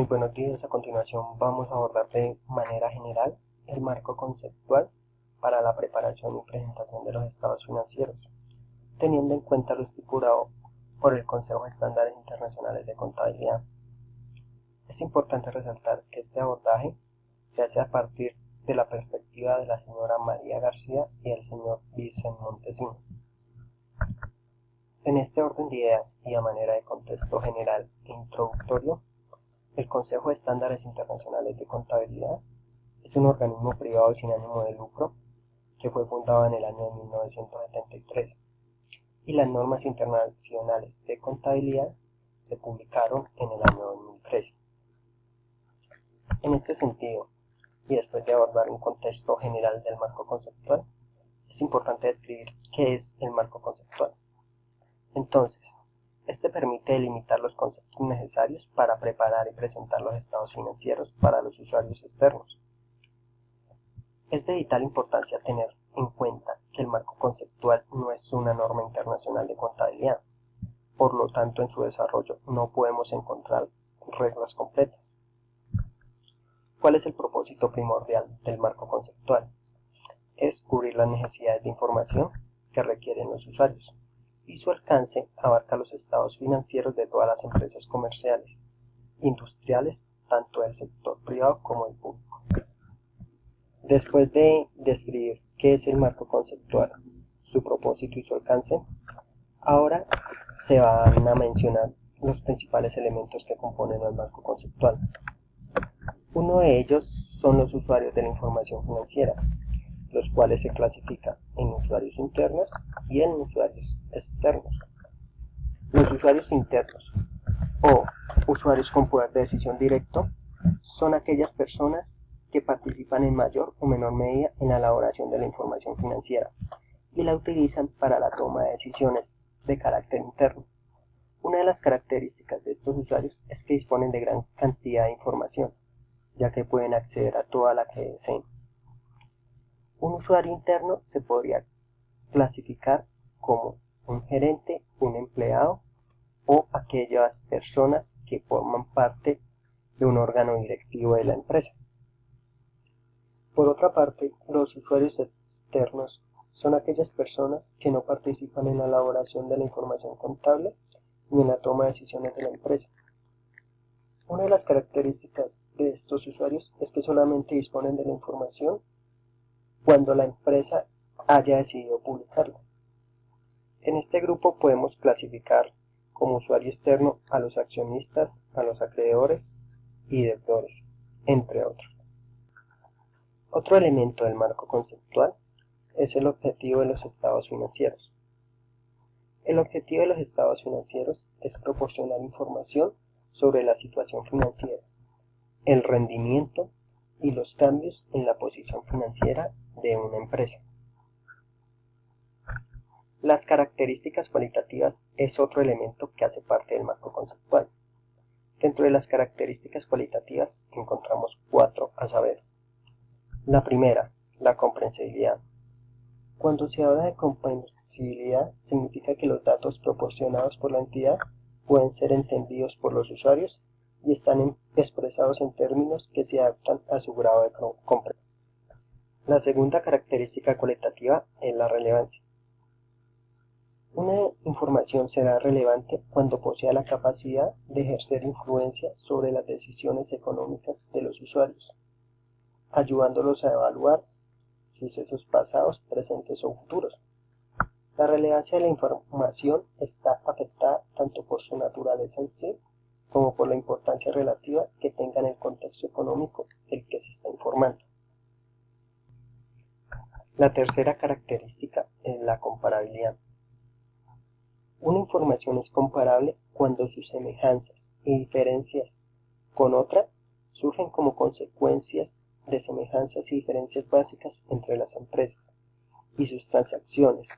Muy buenos días. A continuación vamos a abordar de manera general el marco conceptual para la preparación y presentación de los estados financieros, teniendo en cuenta lo estipulado por el Consejo de Estándares Internacionales de Contabilidad. Es importante resaltar que este abordaje se hace a partir de la perspectiva de la señora María García y el señor Vicente Montesinos. En este orden de ideas y a manera de contexto general e introductorio, el Consejo de Estándares Internacionales de Contabilidad es un organismo privado y sin ánimo de lucro que fue fundado en el año 1973 y las normas internacionales de contabilidad se publicaron en el año 2013. En este sentido, y después de abordar un contexto general del marco conceptual, es importante describir qué es el marco conceptual. Entonces, este permite delimitar los conceptos necesarios para preparar y presentar los estados financieros para los usuarios externos. Es de vital importancia tener en cuenta que el marco conceptual no es una norma internacional de contabilidad, por lo tanto en su desarrollo no podemos encontrar reglas completas. ¿Cuál es el propósito primordial del marco conceptual? Es cubrir las necesidades de información que requieren los usuarios, y su alcance abarca los estados financieros de todas las empresas comerciales, industriales, tanto del sector privado como del público. Después de describir qué es el marco conceptual, su propósito y su alcance, ahora se van a mencionar los principales elementos que componen el marco conceptual. Uno de ellos son los usuarios de la información financiera, los cuales se clasifican en usuarios internos y en usuarios externos. Los usuarios internos o usuarios con poder de decisión directo son aquellas personas que participan en mayor o menor medida en la elaboración de la información financiera y la utilizan para la toma de decisiones de carácter interno. Una de las características de estos usuarios es que disponen de gran cantidad de información, ya que pueden acceder a toda la que deseen. Un usuario interno se podría clasificar como un gerente, un empleado o aquellas personas que forman parte de un órgano directivo de la empresa. Por otra parte, los usuarios externos son aquellas personas que no participan en la elaboración de la información contable ni en la toma de decisiones de la empresa. Una de las características de estos usuarios es que solamente disponen de la información cuando la empresa haya decidido publicarla. En este grupo podemos clasificar como usuario externo a los accionistas, a los acreedores y deudores, entre otros. Otro elemento del marco conceptual es el objetivo de los estados financieros. El objetivo de los estados financieros es proporcionar información sobre la situación financiera, el rendimiento y los cambios en la posición financiera de una empresa. Las características cualitativas es otro elemento que hace parte del marco conceptual. Dentro de las características cualitativas encontramos 4 a saber. La primera, la comprensibilidad. Cuando se habla de comprensibilidad, significa que los datos proporcionados por la entidad pueden ser entendidos por los usuarios y están expresados en términos que se adaptan a su grado de comprensión. La segunda característica cualitativa es la relevancia. Una información será relevante cuando posea la capacidad de ejercer influencia sobre las decisiones económicas de los usuarios, ayudándolos a evaluar sucesos pasados, presentes o futuros. La relevancia de la información está afectada tanto por su naturaleza en sí como por la importancia relativa que tenga en el contexto económico del que se está informando. La tercera característica es la comparabilidad. Una información es comparable cuando sus semejanzas y diferencias con otra surgen como consecuencias de semejanzas y diferencias básicas entre las empresas y sus transacciones,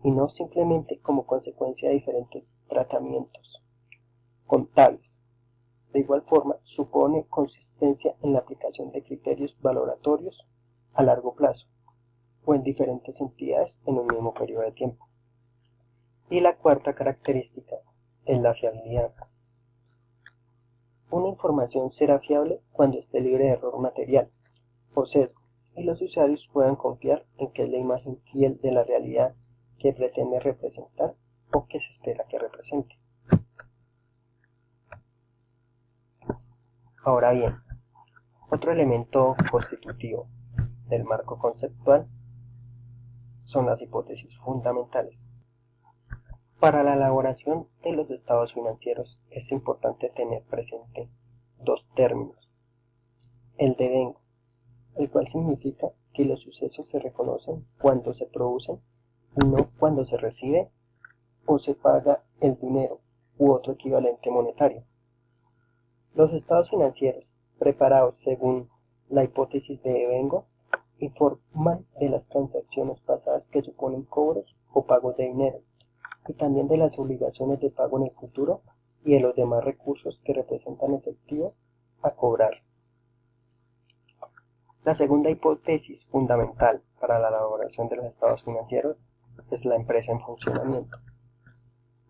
y no simplemente como consecuencia de diferentes tratamientos contables. De igual forma, supone consistencia en la aplicación de criterios valoratorios a largo plazo o en diferentes entidades en un mismo periodo de tiempo. Y la cuarta característica es la fiabilidad. Una información será fiable cuando esté libre de error material o sesgo y los usuarios puedan confiar en que es la imagen fiel de la realidad que pretende representar o que se espera que represente. Ahora bien, otro elemento constitutivo del marco conceptual son las hipótesis fundamentales. Para la elaboración de los estados financieros es importante tener presente dos términos. El devengo, el cual significa que los sucesos se reconocen cuando se producen y no cuando se recibe o se paga el dinero u otro equivalente monetario. Los estados financieros, preparados según la hipótesis de devengo, informan de las transacciones pasadas que suponen cobros o pagos de dinero, y también de las obligaciones de pago en el futuro y de los demás recursos que representan efectivo a cobrar. La segunda hipótesis fundamental para la elaboración de los estados financieros es la empresa en funcionamiento.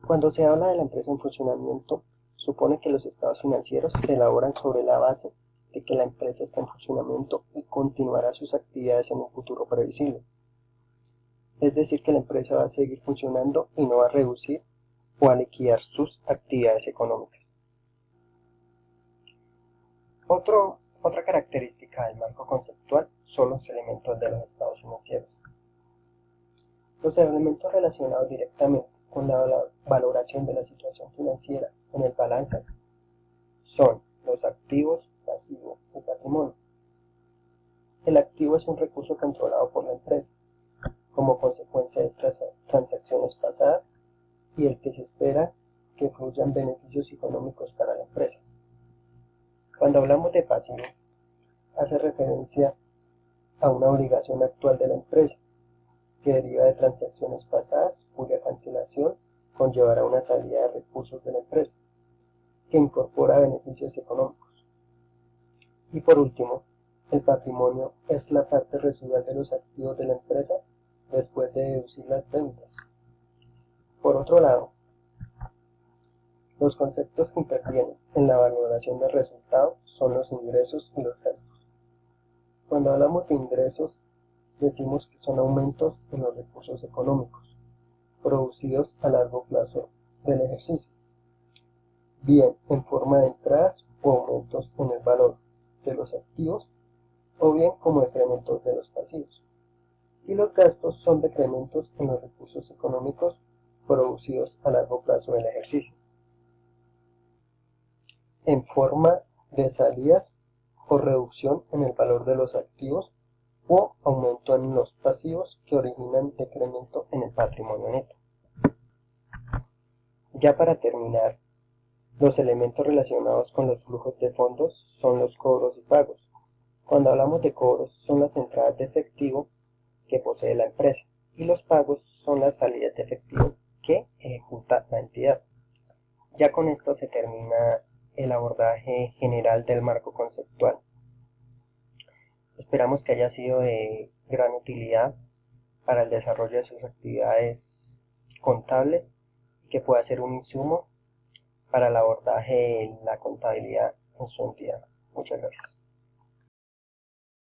Cuando se habla de la empresa en funcionamiento, supone que los estados financieros se elaboran sobre la base de que la empresa está en funcionamiento y continuará sus actividades en un futuro previsible. Es decir, que la empresa va a seguir funcionando y no va a reducir o a liquidar sus actividades económicas. Otra característica del marco conceptual son los elementos de los estados financieros. Los elementos relacionados directamente con la valoración de la situación financiera en el balance son los activos, pasivos y patrimonio. El activo es un recurso controlado por la empresa como consecuencia de transacciones pasadas y el que se espera que fluyan beneficios económicos para la empresa. Cuando hablamos de pasivo, hace referencia a una obligación actual de la empresa que deriva de transacciones pasadas cuya cancelación conllevará una salida de recursos de la empresa, que incorpora beneficios económicos. Y por último, el patrimonio es la parte residual de los activos de la empresa después de deducir las ventas. Por otro lado, los conceptos que intervienen en la valoración del resultado son los ingresos y los gastos. Cuando hablamos de ingresos, decimos que son aumentos en los recursos económicos producidos a largo plazo del ejercicio, bien en forma de entradas o aumentos en el valor de los activos o bien como decrementos de los pasivos. Y los gastos son decrementos en los recursos económicos producidos a largo plazo del ejercicio, en forma de salidas o reducción en el valor de los activos o aumento en los pasivos que originan decremento en el patrimonio neto. Ya para terminar, los elementos relacionados con los flujos de fondos son los cobros y pagos. Cuando hablamos de cobros, son las entradas de efectivo que posee la empresa y los pagos son las salidas de efectivo que ejecuta la entidad. Ya con esto se termina el abordaje general del marco conceptual. Esperamos que haya sido de gran utilidad para el desarrollo de sus actividades contables y que pueda ser un insumo para el abordaje de la contabilidad en su entidad. Muchas gracias.